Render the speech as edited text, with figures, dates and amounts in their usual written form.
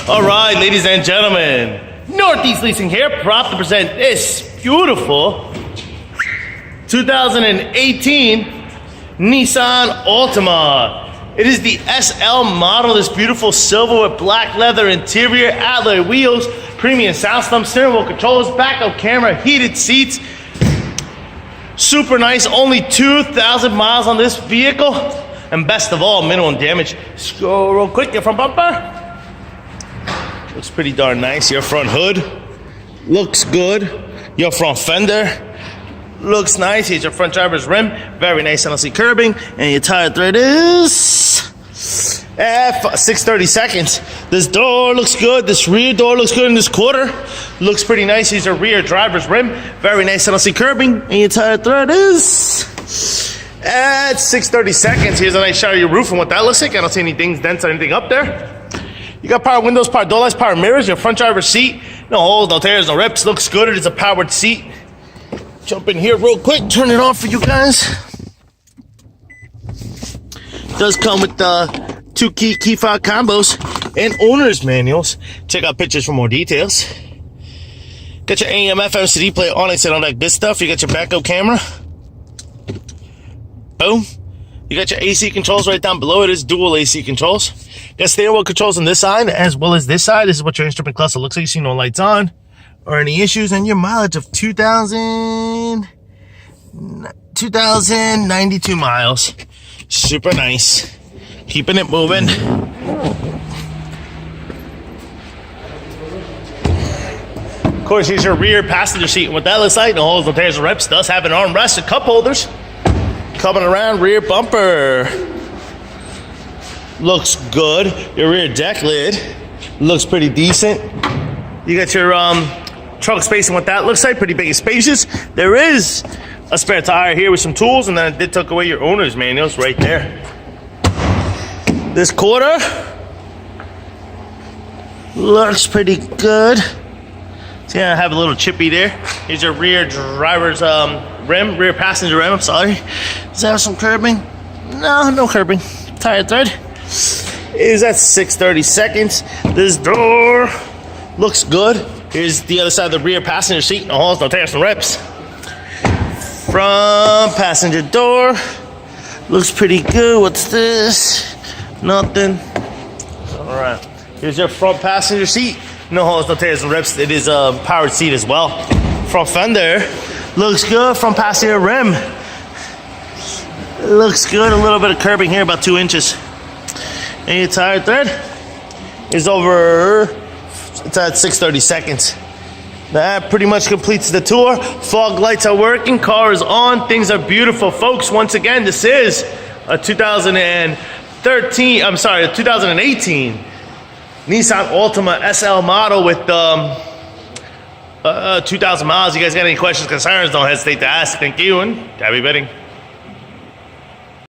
All right, ladies and gentlemen, Northeast Leasing here, proud to present this beautiful 2018 Nissan Altima. It is the SL model, this beautiful silver with black leather interior, alloy wheels, premium sound system, steering wheel controls, backup camera, heated seats. Super nice, only 2,000 miles on this vehicle. And best of all, minimum damage. Let's go real quick, your front bumper. Looks pretty darn nice. Your front hood looks good. Your front fender looks nice. Here's your front driver's rim. Very nice NLC curbing. And your tire thread is at 630 seconds. This door looks good. This rear door looks good in this quarter. Looks pretty nice. Here's your rear driver's rim. Very nice NLC curbing. And your tire thread is at 630 seconds. Here's a nice shot of your roof and what that looks like. I don't see any dings, dents, or anything up there. You got power windows, power door lights, power mirrors, your front driver's seat. No holes, no tears, no rips. Looks good. It is a powered seat. Jump in here real quick. Turn it on for you guys. Does come with 2 key fob combos and owner's manuals. Check out pictures for more details. Got your AM, FM, CD player, on and all that good stuff. You got your backup camera. Boom. You got your AC controls right down below. It is dual AC controls. Got steering wheel controls on this side as well as this side. This is what your instrument cluster looks like. You see no lights on or any issues. And your mileage of 2,092 miles. Super nice. Keeping it moving. Of course, here's your rear passenger seat. And what that looks like, no holes, no tears, no rips. Does have an armrest and cup holders. Coming around, rear bumper looks good. Your rear deck lid looks pretty decent. You got your trunk space and what that looks like, pretty big and spacious. There is a spare tire here with some tools, and then it did tuck away your owner's manuals right there. This quarter looks pretty good. See, I have a little chippy there. Here's your rear driver's rim, rear passenger rim, I'm sorry. Does that have some curbing? No curbing. Tire thread is at 630 seconds. This door looks good. Here's the other side of the rear passenger seat. No holes, no tears, no rips. Front passenger door looks pretty good. What's this? Nothing. All right. Here's your front passenger seat. No holes, no tears, no rips. It is a powered seat as well. Front fender looks good. Front passenger rim looks good. A little bit of curbing here, about 2 inches. And your tire thread is over, it's at 630 seconds. That pretty much completes the tour. Fog lights are working, car is on, things are beautiful. Folks, once again, this is a 2018 Nissan Altima SL model with 2,000 miles. You guys got any questions, concerns, don't hesitate to ask. Thank you, and happy bidding.